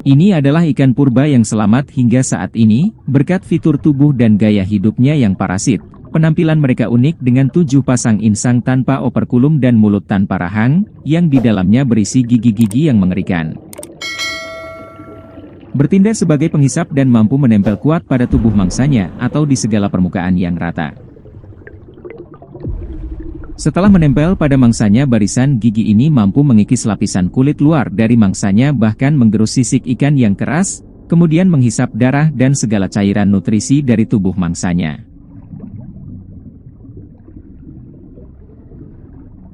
Ini adalah ikan purba yang selamat hingga saat ini, berkat fitur tubuh dan gaya hidupnya yang parasit. Penampilan mereka unik dengan 7 pasang insang tanpa operkulum dan mulut tanpa rahang, yang di dalamnya berisi gigi-gigi yang mengerikan. Bertindak sebagai penghisap dan mampu menempel kuat pada tubuh mangsanya atau di segala permukaan yang rata. Setelah menempel pada mangsanya, barisan gigi ini mampu mengikis lapisan kulit luar dari mangsanya, bahkan menggerus sisik ikan yang keras, kemudian menghisap darah dan segala cairan nutrisi dari tubuh mangsanya.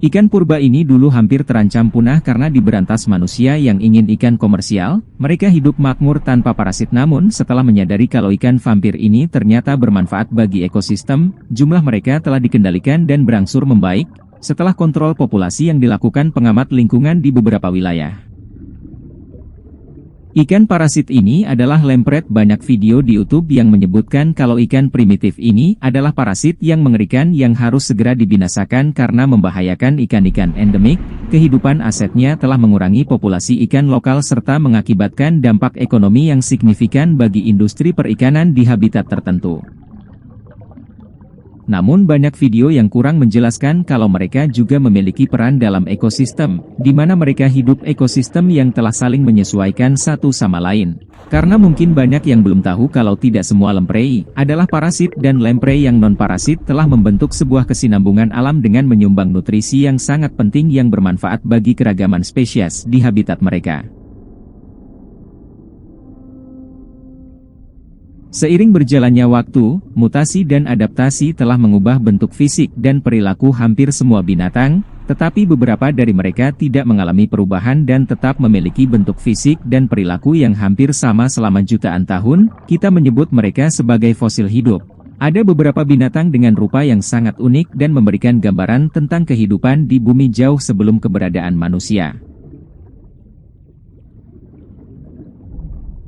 Ikan purba ini dulu hampir terancam punah karena diberantas manusia yang ingin ikan komersial. Mereka hidup makmur tanpa parasit, namun setelah menyadari kalau ikan vampir ini ternyata bermanfaat bagi ekosistem, jumlah mereka telah dikendalikan dan berangsur membaik, setelah kontrol populasi yang dilakukan pengamat lingkungan di beberapa wilayah. Ikan parasit ini adalah lamprey. Banyak video di YouTube yang menyebutkan kalau ikan primitif ini adalah parasit yang mengerikan yang harus segera dibinasakan karena membahayakan ikan-ikan endemik. Kehidupan asetnya telah mengurangi populasi ikan lokal serta mengakibatkan dampak ekonomi yang signifikan bagi industri perikanan di habitat tertentu. Namun banyak video yang kurang menjelaskan kalau mereka juga memiliki peran dalam ekosistem, di mana mereka hidup ekosistem yang telah saling menyesuaikan satu sama lain. Karena mungkin banyak yang belum tahu kalau tidak semua lamprey adalah parasit, dan lamprey yang non-parasit telah membentuk sebuah kesinambungan alam dengan menyumbang nutrisi yang sangat penting yang bermanfaat bagi keragaman spesies di habitat mereka. Seiring berjalannya waktu, mutasi dan adaptasi telah mengubah bentuk fisik dan perilaku hampir semua binatang, tetapi beberapa dari mereka tidak mengalami perubahan dan tetap memiliki bentuk fisik dan perilaku yang hampir sama selama jutaan tahun. Kita menyebut mereka sebagai fosil hidup. Ada beberapa binatang dengan rupa yang sangat unik dan memberikan gambaran tentang kehidupan di bumi jauh sebelum keberadaan manusia.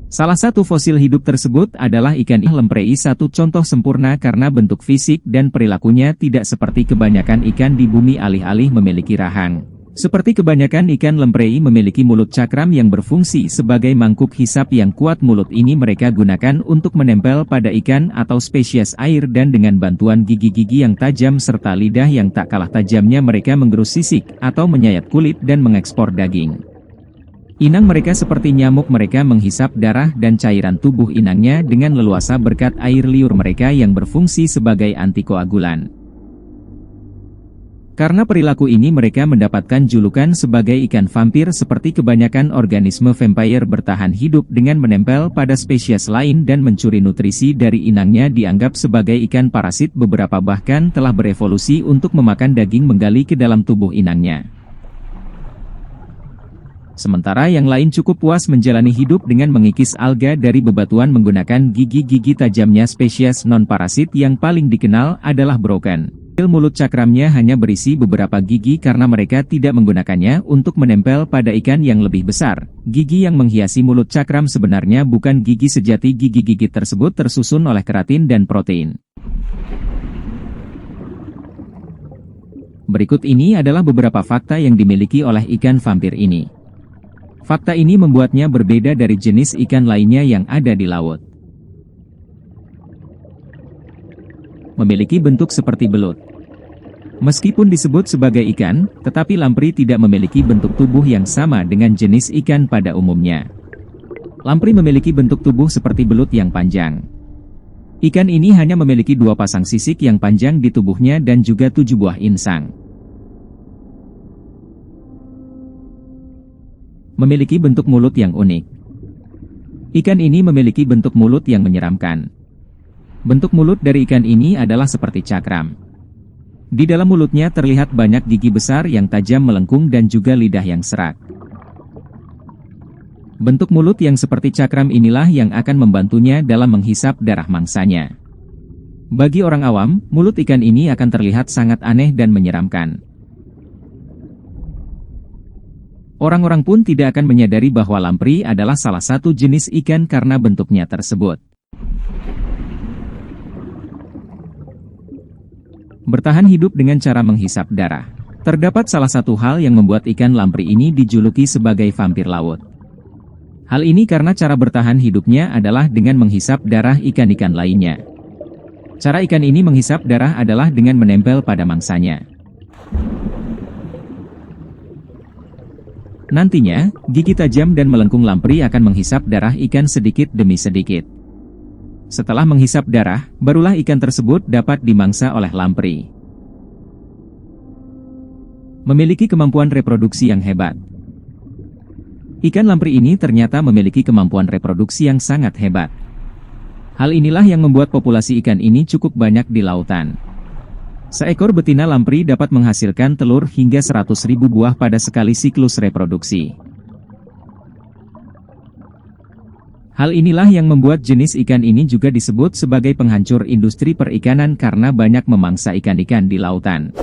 Salah satu fosil hidup tersebut adalah ikan lamprey, satu contoh sempurna karena bentuk fisik dan perilakunya tidak seperti kebanyakan ikan di bumi alih-alih memiliki rahang. Seperti kebanyakan ikan lamprey memiliki mulut cakram yang berfungsi sebagai mangkuk hisap yang kuat. Mulut ini mereka gunakan untuk menempel pada ikan atau spesies air, dan dengan bantuan gigi-gigi yang tajam serta lidah yang tak kalah tajamnya mereka menggerus sisik atau menyayat kulit dan mengekspor daging. Inang mereka seperti nyamuk, mereka menghisap darah dan cairan tubuh inangnya dengan leluasa berkat air liur mereka yang berfungsi sebagai antikoagulan. Karena perilaku ini mereka mendapatkan julukan sebagai ikan vampir. Seperti kebanyakan organisme vampire bertahan hidup dengan menempel pada spesies lain dan mencuri nutrisi dari inangnya dianggap sebagai ikan parasit. Beberapa bahkan telah berevolusi untuk memakan daging menggali ke dalam tubuh inangnya. Sementara yang lain cukup puas menjalani hidup dengan mengikis alga dari bebatuan menggunakan gigi-gigi tajamnya. Spesies non-parasit yang paling dikenal adalah broken. Mulut cakramnya hanya berisi beberapa gigi karena mereka tidak menggunakannya untuk menempel pada ikan yang lebih besar. Gigi yang menghiasi mulut cakram sebenarnya bukan gigi sejati. Gigi-gigi tersebut tersusun oleh keratin dan protein. Berikut ini adalah beberapa fakta yang dimiliki oleh ikan vampir ini. Fakta ini membuatnya berbeda dari jenis ikan lainnya yang ada di laut. Memiliki bentuk seperti belut. Meskipun disebut sebagai ikan, tetapi lamprey tidak memiliki bentuk tubuh yang sama dengan jenis ikan pada umumnya. Lamprey memiliki bentuk tubuh seperti belut yang panjang. Ikan ini hanya memiliki 2 pasang sisik yang panjang di tubuhnya dan juga 7 buah insang. Memiliki bentuk mulut yang unik. Ikan ini memiliki bentuk mulut yang menyeramkan. Bentuk mulut dari ikan ini adalah seperti cakram. Di dalam mulutnya terlihat banyak gigi besar yang tajam melengkung dan juga lidah yang serak. Bentuk mulut yang seperti cakram inilah yang akan membantunya dalam menghisap darah mangsanya. Bagi orang awam, mulut ikan ini akan terlihat sangat aneh dan menyeramkan. Orang-orang pun tidak akan menyadari bahwa lamprey adalah salah satu jenis ikan karena bentuknya tersebut. Bertahan hidup dengan cara menghisap darah. Terdapat salah satu hal yang membuat ikan lamprey ini dijuluki sebagai vampir laut. Hal ini karena cara bertahan hidupnya adalah dengan menghisap darah ikan-ikan lainnya. Cara ikan ini menghisap darah adalah dengan menempel pada mangsanya. Nantinya, gigi tajam dan melengkung lamprey akan menghisap darah ikan sedikit demi sedikit. Setelah menghisap darah, barulah ikan tersebut dapat dimangsa oleh lamprey. Memiliki kemampuan reproduksi yang hebat. Ikan lamprey ini ternyata memiliki kemampuan reproduksi yang sangat hebat. Hal inilah yang membuat populasi ikan ini cukup banyak di lautan. Seekor betina lamprey dapat menghasilkan telur hingga 100.000 buah pada sekali siklus reproduksi. Hal inilah yang membuat jenis ikan ini juga disebut sebagai penghancur industri perikanan karena banyak memangsa ikan-ikan di lautan.